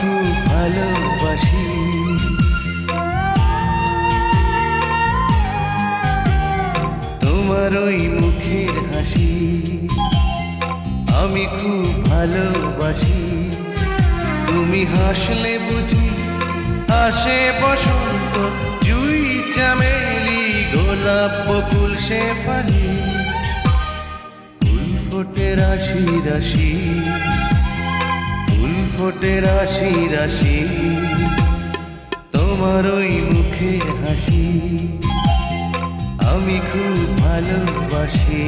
খুব ভালোবাসি। তোমার ওই মুখের হাসি আমি খুব ভালোবাসি। তুমি হাসলে বুঝি আসে বসন্ত, জুই চামেলি গোলাপ বকুল শেফালি, ফুল ফোটে রাশি রাশি, ফুল ফোটে রাশি রাশি। তোমার ওই মুখের হাসি আমি খুব ভালোবাসি।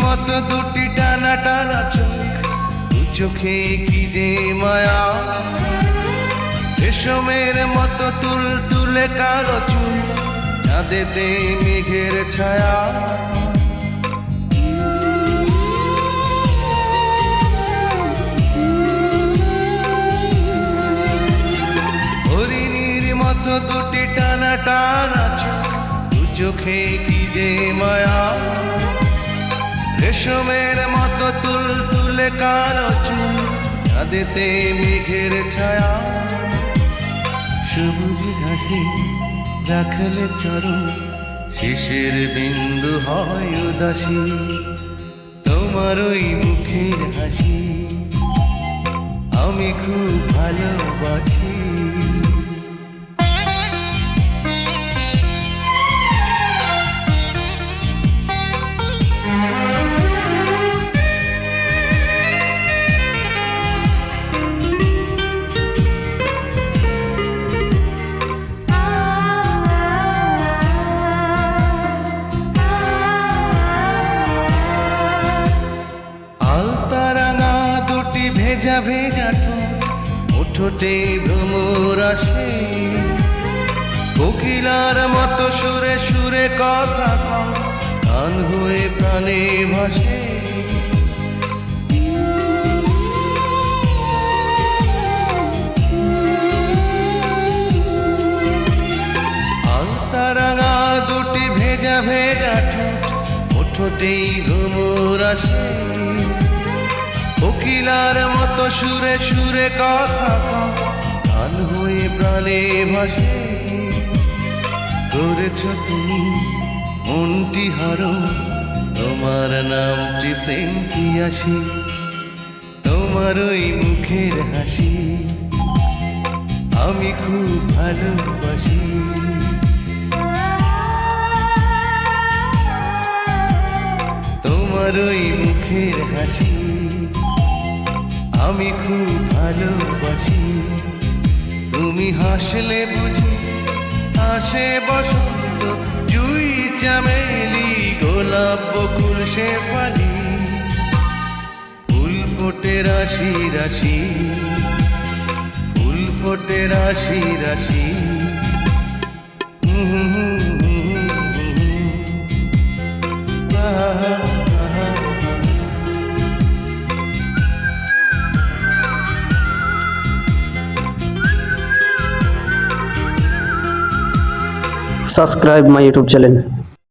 মতো দুটি টানা টানা চোখ, দু চোখে কি যে মায়া, রেশমের মতো তুল তুলে কালো চুল, চাঁদেতে মেঘের ছায়া। হরিণীর মতো দুটি টানা টানা চোখ, দু চোখে কি যে মায়া, রেশমের মতো তুল তুলে কালো চুল, চাঁদেতে মেঘের ছায়া। সবুজ ঘাসে রাখলে চরণ, শিশির বিন্দু হয় উদাসী। তোমার ওই মুখের হাসি আমি খুব ভালোবাসি। ভেজা ভেজা ঠোঁটে ভ্রমর আসে, কোকিলার মতো সুরে সুরে কথা কয়, গান হয়ে প্রাণে ভাসে। আলতারাঙা দুটি ভেজা ভেজা ঠোঁটে ভ্রমর আসে, কোকিলার মতো সুরে সুরে কথা কয়, গান হয়ে প্রাণে ভাসে। করেছ তুমি মনটি হারো, তোমার নামটি প্রেম কি আসি। তোমার ওই মুখের হাসি আমি খুব ভালোবাসি। তোমার ওই মুখের হাসি আমি খুব ভালোবাসি। তুমি হাসলে বুঝি আসে বসন্ত, জুই চামেলি গোলাপ বকুল শেফালি, ফুল ফোটে রাশি রাশি, ফুল ফোটে রাশি রাশি। Subscribe my YouTube channel.